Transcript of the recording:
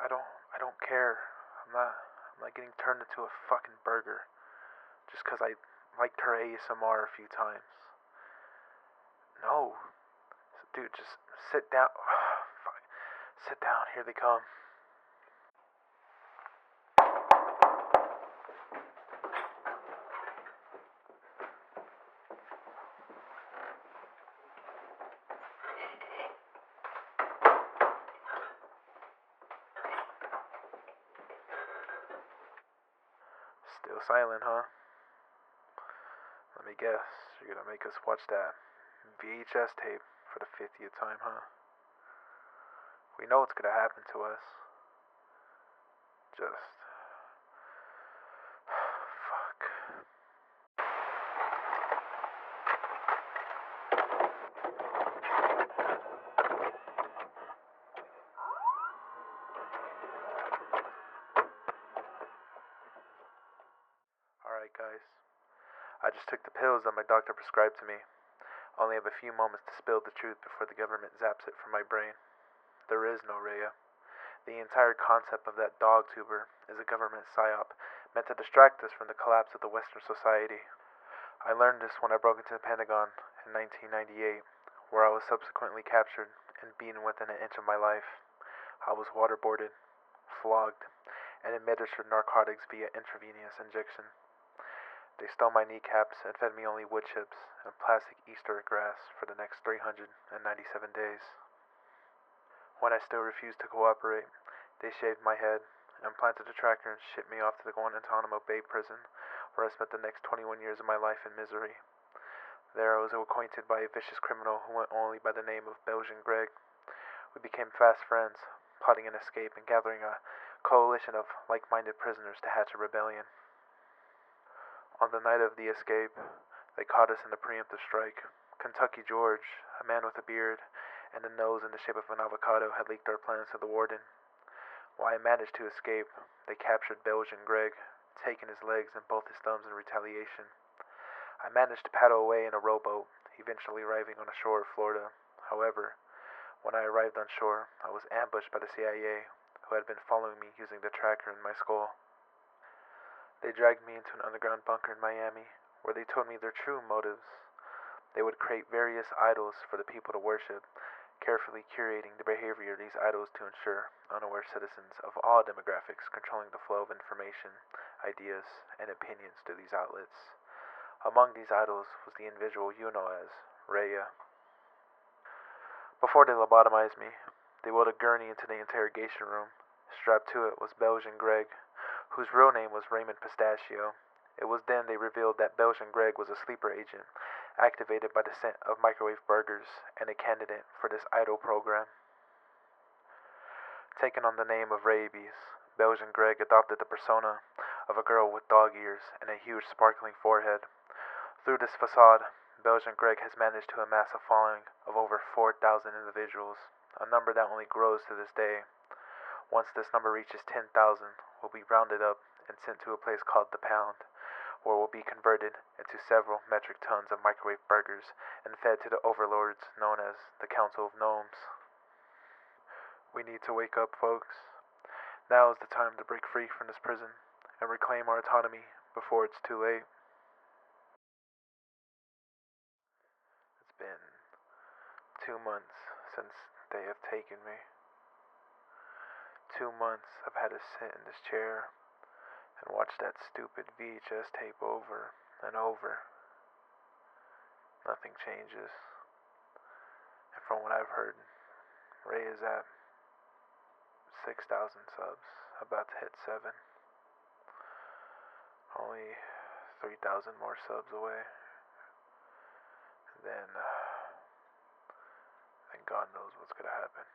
I don't care. I'm not I'm not getting turned into a fucking burger just 'cause I liked her ASMR a few times. No, dude, just sit down. Fuck. Sit down. Here they come. Still silent, huh? Let me guess. You're gonna make us watch that VHS tape for the 50th time, huh? We know what's gonna happen to us. Just fuck. Alright, guys. I just took the pills that my doctor prescribed to me. Only have a few moments to spill the truth before the government zaps it from my brain. There is no Raya. The entire concept of that dog tuber is a government psyop meant to distract us from the collapse of the Western society. I learned this when I broke into the Pentagon in 1998, where I was subsequently captured and beaten within an inch of my life. I was waterboarded, flogged, and administered narcotics via intravenous injection. They stole my kneecaps and fed me only wood chips and plastic Easter grass for the next 397 days. When I still refused to cooperate, they shaved my head, implanted a tracker, and shipped me off to the Guantanamo Bay prison, where I spent the next 21 years of my life in misery. There I was acquainted by a vicious criminal who went only by the name of Belgian Greg. We became fast friends, plotting an escape and gathering a coalition of like-minded prisoners to hatch a rebellion. On the night of the escape, they caught us in a preemptive strike. Kentucky George, a man with a beard and a nose in the shape of an avocado, had leaked our plans to the warden. While I managed to escape, they captured Belgian Greg, taking his legs and both his thumbs in retaliation. I managed to paddle away in a rowboat, eventually arriving on the shore of Florida. However, when I arrived on shore, I was ambushed by the CIA, who had been following me using the tracker in my skull. They dragged me into an underground bunker in Miami, where they told me their true motives. They would create various idols for the people to worship, carefully curating the behavior of these idols to ensure unaware citizens of all demographics controlling the flow of information, ideas, and opinions to these outlets. Among these idols was the individual you know as Raya. Before they lobotomized me, they wheeled a gurney into the interrogation room. Strapped to it was Belgian Greg, whose real name was Raymond Pistachio. It was then they revealed that Belgian Greg was a sleeper agent, activated by the scent of microwave burgers, and a candidate for this idol program. Taking on the name of Rabies, Belgian Greg adopted the persona of a girl with dog ears and a huge sparkling forehead. Through this facade, Belgian Greg has managed to amass a following of over 4,000 individuals, a number that only grows to this day. Once this number reaches 10,000, we'll be rounded up and sent to a place called the Pound, where we'll be converted into several metric tons of microwave burgers and fed to the overlords known as the Council of Gnomes. We need to wake up, folks. Now is the time to break free from this prison and reclaim our autonomy before it's too late. It's been 2 months since they have taken me. 2 months I've had to sit in this chair and watch that stupid VHS tape over and over. Nothing changes. And from what I've heard, Ray is at 6,000 subs, about to hit 7. Only 3,000 more subs away. And then God knows what's gonna happen.